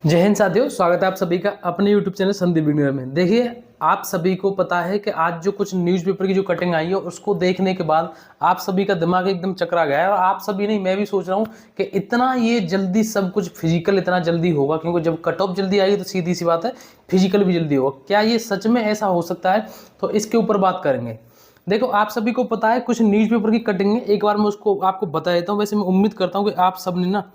जय हिंद साथियों, स्वागत है आप सभी का अपने YouTube चैनल संदीप बिगनर में। देखिए, आप सभी को पता है कि आज जो कुछ न्यूज़पेपर की जो कटिंग आई है उसको देखने के बाद आप सभी का दिमाग एकदम चकरा गया है। और आप सभी नहीं, मैं भी सोच रहा हूँ कि इतना ये जल्दी सब कुछ फिजिकल इतना जल्दी होगा, क्योंकि जब कट ऑफ जल्दी आएगी तो सीधी सी बात है फिजिकल भी जल्दी होगा। क्या ये सच में ऐसा हो सकता है? तो इसके ऊपर बात करेंगे। देखो, आप सभी को पता है कुछ न्यूज़पेपर की कटिंग है, एक बार मैं उसको आपको बता देता हूँ। वैसे मैं उम्मीद करता हूँ कि आप सब ने ना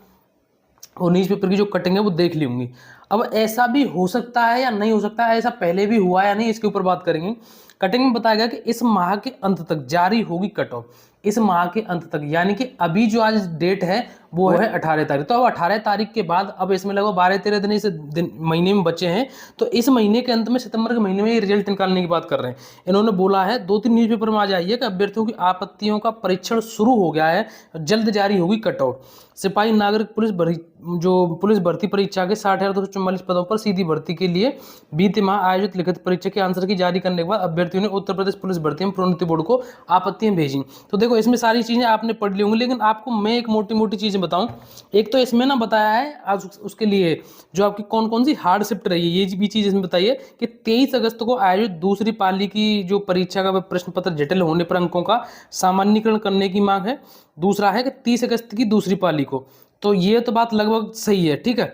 वो न्यूज़पेपर की जो कटिंग है वो देख ली होंगी। अब ऐसा भी हो सकता है या नहीं हो सकता है, ऐसा पहले भी हुआ या नहीं, इसके ऊपर बात करेंगे। कटिंग में बताया गया कि इस माह के अंत तक जारी होगी कट ऑफ। इस माह के अंत तक यानी कि अभी जो आज डेट है वो है 18 तारीख। तो अब 18 तारीख के बाद अब इसमें लगभग 12-13 दिन इस महीने में बचे हैं। तो इस महीने के अंत में, सितंबर के महीने में, ये रिजल्ट निकालने की बात कर रहे हैं। इन्होंने बोला है, 2-3 न्यूज़पेपर में आज आई है कि अभ्यर्थियों की आपत्तियों का परीक्षण शुरू हो गया है, जल्द जारी होगी कट ऑफ। सिपाही नागरिक पुलिस भर्ती परीक्षा के 60,244 पदों पर सीधी भर्ती के लिए बीते माह आयोजित लिखित परीक्षा के आंसर की जारी करने के बाद अभ्यर्थियों ने उत्तर प्रदेश पुलिस भर्ती एवं प्रोन्नति बोर्ड को आपत्तियां भेजी। तो देखो, इसमें सारी चीजें आपने पढ़ ली होंगी, लेकिन आपको मैं एक मोटी मोटी चीजें बताऊं। एक तो इसमें ना बताया है आज उसके लिए जो आपकी कौन कौन सी हार्ड शिफ्ट रही है, ये भी चीज इसमें बताइए कि 23 अगस्त को आयोजित दूसरी पाली की जो परीक्षा का प्रश्न पत्र जटिल होने पर अंकों का सामान्यीकरण करने की मांग है। दूसरा है कि 30 अगस्त की दूसरी पाली को। तो ये तो बात लगभग सही है, ठीक है।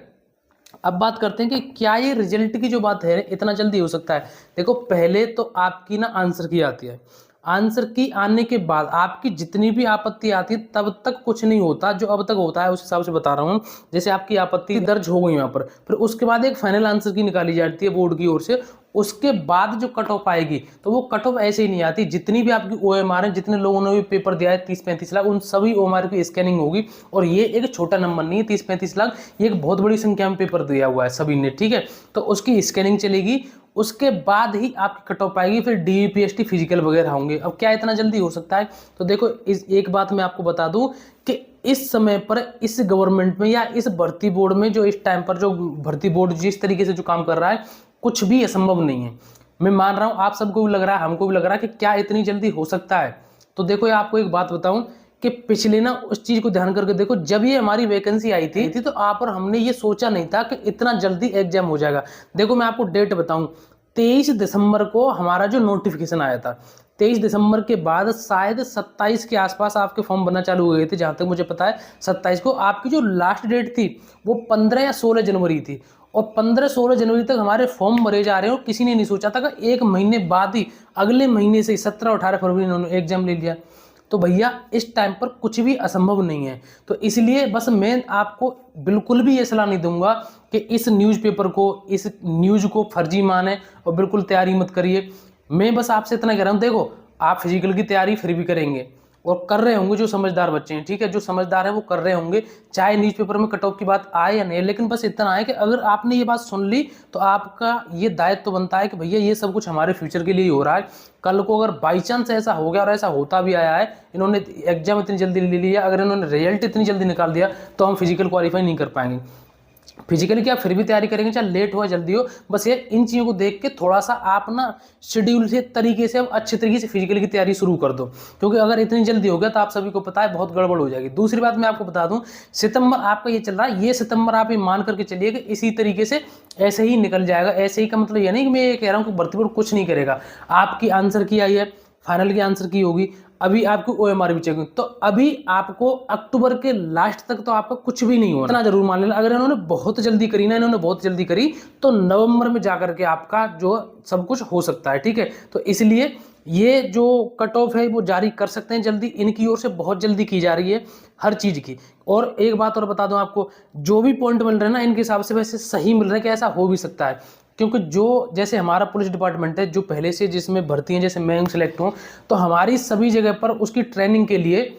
अब बात करते हैं कि क्या ये रिजल्ट की जो बात है इतना जल्दी हो सकता है। देखो, पहले तो आपकी ना आंसर की आती है। आंसर की आने के बाद आपकी जितनी भी आपत्ति आती है तब तक कुछ नहीं होता। जो अब तक होता है उस हिसाब से बता रहा हूँ। जैसे आपकी आपत्ति दर्ज हो गई यहाँ पर, फिर उसके बाद एक फाइनल आंसर की निकाली जाती है बोर्ड की ओर से। उसके बाद जो कट ऑफ आएगी तो वो कट ऑफ ऐसे ही नहीं आती। जितनी भी आपकी OMR है, जितने लोगों ने भी पेपर दिया है 30-35 लाख, उन सभी OMR की स्कैनिंग होगी। और ये एक छोटा नंबर नहीं है, 30-35 लाख, ये एक बहुत बड़ी संख्या में पेपर दिया हुआ है सभी ने, ठीक है। तो उसकी स्कैनिंग चलेगी, उसके बाद ही आपकी कट ऑफ आएगी, फिर DVPST फिजिकल वगैरह होंगे। अब क्या इतना जल्दी हो सकता है? तो देखो, इस एक बात मैं आपको बता दूं कि इस समय पर इस गवर्नमेंट में या इस भर्ती बोर्ड में, जो इस टाइम पर जो भर्ती बोर्ड जिस तरीके से जो काम कर रहा है, कुछ भी असंभव नहीं है। मैं मान रहा हूं आप सबको भी लग रहा है, हमको भी लग रहा है कि क्या इतनी जल्दी हो सकता है। तो देखो, ये आपको एक बात बताऊं कि पिछले ना उस चीज को ध्यान करके देखो, जब ये हमारी वैकेंसी आई थी तो आप और हमने ये सोचा नहीं था कि इतना जल्दी एग्जाम हो जाएगा। देखो, मैं आपको डेट बताऊं, 23 दिसंबर को हमारा जो नोटिफिकेशन आया था, 23 दिसंबर के बाद शायद 27 के आसपास आपके फॉर्म बनना चालू हो गए थे, जहां तक मुझे पता है 27 को। आपकी जो लास्ट डेट थी वो 15 या 16 जनवरी थी। और 15-16 जनवरी तक हमारे फॉर्म भरे जा रहे हैं और किसी ने नहीं सोचा था कि एक महीने बाद ही, अगले महीने से 17-18 फरवरी इन्होंने एग्जाम ले लिया। तो भैया, इस टाइम पर कुछ भी असंभव नहीं है। तो इसलिए बस मैं आपको बिल्कुल भी ये सलाह नहीं दूंगा कि इस न्यूज़पेपर को, इस न्यूज़ को फर्जी माने और बिल्कुल तैयारी मत करिए। मैं बस आपसे इतना कह रहा हूँ, देखो, आप फिजिकल की तैयारी फिर भी करेंगे और कर रहे होंगे, जो समझदार बच्चे हैं, ठीक है, जो समझदार है वो कर रहे होंगे, चाहे न्यूज़पेपर में कट ऑफ की बात आए या नहीं। लेकिन बस इतना है कि अगर आपने ये बात सुन ली तो आपका ये दायित्व तो बनता है कि भैया ये सब कुछ हमारे फ्यूचर के लिए ही हो रहा है। कल को अगर बाई चांस ऐसा हो गया, और ऐसा होता भी आया है, इन्होंने एग्जाम इतनी जल्दी ले लिया, अगर इन्होंने रिजल्ट इतनी जल्दी निकाल दिया, तो हम फिजिकल क्वालिफाई नहीं कर पाएंगे। फिजिकली क्या फिर भी तैयारी करेंगे, चाहे लेट हो या जल्दी हो। बस ये इन चीज़ों को देख के थोड़ा सा आप ना शेड्यूल से तरीके से, अब अच्छे तरीके से फिजिकल की तैयारी शुरू कर दो, क्योंकि अगर इतनी जल्दी हो गया तो आप सभी को पता है बहुत गड़बड़ हो जाएगी। दूसरी बात मैं आपको बता दूं, सितंबर आपका ये चल रहा है, ये सितंबर आप ये मान करके चलिए कि इसी तरीके से ऐसे ही निकल जाएगा। ऐसे ही का मतलब ये नहीं कि मैं ये कह रहा हूँ कि भर्ती बोर्ड कुछ नहीं करेगा। आपकी आंसर की आई है, फाइनल की आंसर की होगी, अभी आपको OMR भी चाहिए, तो अभी आपको अक्टूबर के लास्ट तक तो आपका कुछ भी नहीं होना, इतना जरूर मान लेना। अगर इन्होंने बहुत जल्दी करी ना, इन्होंने बहुत जल्दी करी, तो नवंबर में जाकर के आपका जो सब कुछ हो सकता है, ठीक है। तो इसलिए ये जो कट ऑफ है वो जारी कर सकते हैं जल्दी, इनकी ओर से बहुत जल्दी की जा रही है हर चीज की। और एक बात और बता दूं आपको, जो भी पॉइंट मिल रहे हैं ना, इनके हिसाब से वैसे सही मिल रहे हैं कि ऐसा हो भी सकता है। क्योंकि जो जैसे हमारा पुलिस डिपार्टमेंट है, जो पहले से जिसमें भर्ती हैं, जैसे मैं सिलेक्ट हूँ, तो हमारी सभी जगह पर उसकी ट्रेनिंग के लिए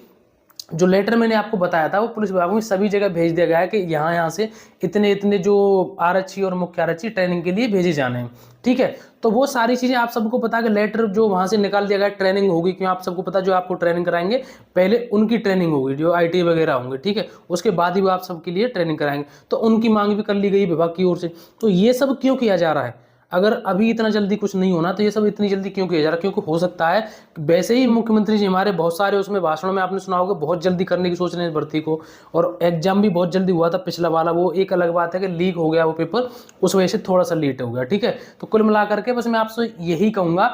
जो लेटर मैंने आपको बताया था वो पुलिस विभाग में सभी जगह भेज दिया गया है कि यहाँ से इतने इतने जो आरक्षी और मुख्य आरक्षी ट्रेनिंग के लिए भेजे जाने हैं, ठीक है। तो वो सारी चीज़ें आप सबको पता है कि लेटर जो वहाँ से निकाल दिया गया, ट्रेनिंग होगी, क्यों आप सबको पता, जो आपको ट्रेनिंग कराएंगे पहले उनकी ट्रेनिंग होगी, जो IT वगैरह होंगे, ठीक है, उसके बाद ही वो आप सबके लिए ट्रेनिंग कराएंगे। तो उनकी मांग भी कर ली गई विभाग की ओर से। तो ये सब क्यों किया जा रहा है? अगर अभी इतना जल्दी कुछ नहीं होना तो ये सब इतनी जल्दी क्यों किया जा रहा है? क्योंकि हो सकता है वैसे ही मुख्यमंत्री जी हमारे बहुत सारे उसमें भाषणों में आपने सुना होगा बहुत जल्दी करने की सोच रहे हैं भर्ती को, और एग्जाम भी बहुत जल्दी हुआ था पिछला वाला, वो एक अलग बात है कि लीक हो गया वो पेपर, उस वजह से थोड़ा सा लेट हो गया। ठीक है, तो कुल मिलाकर के बस मैं आपसे यही कहूँगा,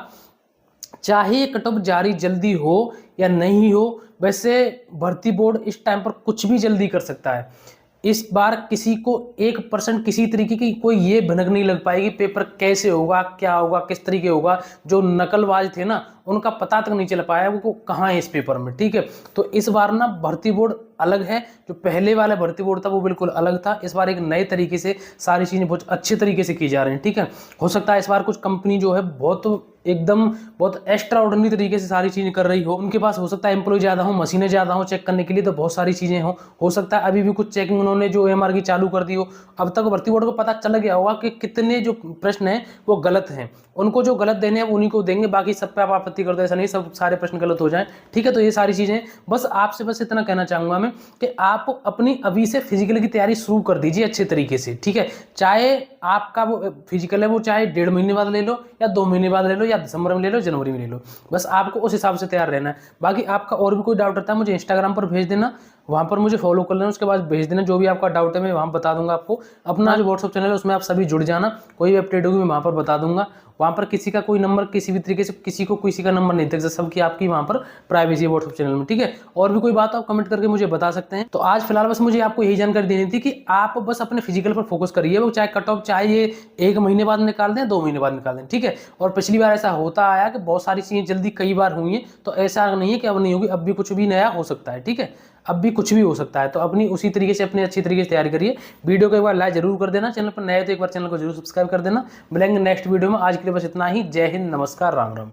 चाहे कट ऑफ जारी जल्दी हो या नहीं हो, वैसे भर्ती बोर्ड इस टाइम पर कुछ भी जल्दी कर सकता है। इस बार किसी को 1% किसी तरीके की कोई ये भनक नहीं लग पाएगी पेपर कैसे होगा, क्या होगा, किस तरीके होगा। जो नकलबाज थे ना, उनका पता तक नहीं चल पाया वो कहाँ है इस पेपर में। ठीक है, तो इस बार ना भर्ती बोर्ड अलग है, जो पहले वाला भर्ती बोर्ड था वो बिल्कुल अलग था। इस बार एक नए तरीके से सारी चीज़ें बहुत अच्छे तरीके से की जा रही हैं। ठीक है, हो सकता है इस बार कुछ कंपनी जो है बहुत एक्स्ट्रा ऑर्डिनरी तरीके से सारी चीज़ें कर रही हो, उनके पास हो सकता है एम्प्लॉय ज़्यादा हो, मशीनें ज़्यादा हो चेक करने के लिए, तो बहुत सारी चीज़ें हो सकता है अभी भी कुछ चेकिंग उन्होंने जो OMR की चालू कर दी हो। अब तक भर्ती बोर्ड को पता चल गया होगा कि कितने जो प्रश्न हैं वो गलत हैं, उनको जो गलत देने हैं उन्हीं को देंगे, बाकी सब पे आप आपत्ति कर दो, ऐसा नहीं सब सारे प्रश्न गलत हो जाएं। ठीक है, तो ये सारी चीज़ें बस आपसे बस इतना कहना चाहूँगा मैं कि आप अपनी अभी से फिजिकल की तैयारी शुरू कर दीजिए अच्छे तरीके से। ठीक है, चाहे आपका वो फिजिकल है वो चाहे 1.5 महीने बाद ले लो या 2 महीने बाद ले लो या दिसंबर में ले लो, जनवरी में ले लो, बस आपको उस हिसाब से तैयार रहना है। बाकी आपका और भी कोई डाउट रहता है मुझे इंस्टाग्राम पर भेज देना, वहाँ पर मुझे फॉलो कर लेना, उसके बाद भेज देना जो भी आपका डाउट है, मैं वहाँ बता दूंगा आपको। अपना जो व्हाट्सअप चैनल है उसमें आप सभी जुड़ जाना, कोई भी अपडेट होगी मैं वहाँ पर बता दूंगा। वहाँ पर किसी का कोई नंबर किसी भी तरीके से किसी को किसी का नंबर नहीं देख सकते, सबकी आपकी वहाँ पर प्राइवेसी है व्हाट्सअप चैनल में। ठीक है, और भी कोई बात आप कमेंट करके मुझे बता सकते हैं। तो आज फिलहाल बस मुझे आपको यही जानकारी देनी थी कि आप बस अपने फिजिकल पर फोकस करिए, वो चाहे कट ऑफ चाहे ये 1 महीने बाद निकाल दें 2 महीने बाद निकाल दें। ठीक है, और पिछली बार ऐसा होता आया कि बहुत सारी चीज़ें जल्दी कई बार हुई हैं, तो ऐसा नहीं है कि अब नहीं होगी, अब भी कुछ भी नया हो सकता है। ठीक है, अब भी कुछ भी हो सकता है, तो अपनी उसी तरीके से अपनी अच्छी तरीके से तैयारी करिए। वीडियो को एक बार लाइक जरूर कर देना, चैनल पर नए तो एक बार चैनल को जरूर सब्सक्राइब कर देना। मिलेंगे नेक्स्ट वीडियो में, आज के लिए बस इतना ही। जय हिंद, नमस्कार, राम राम।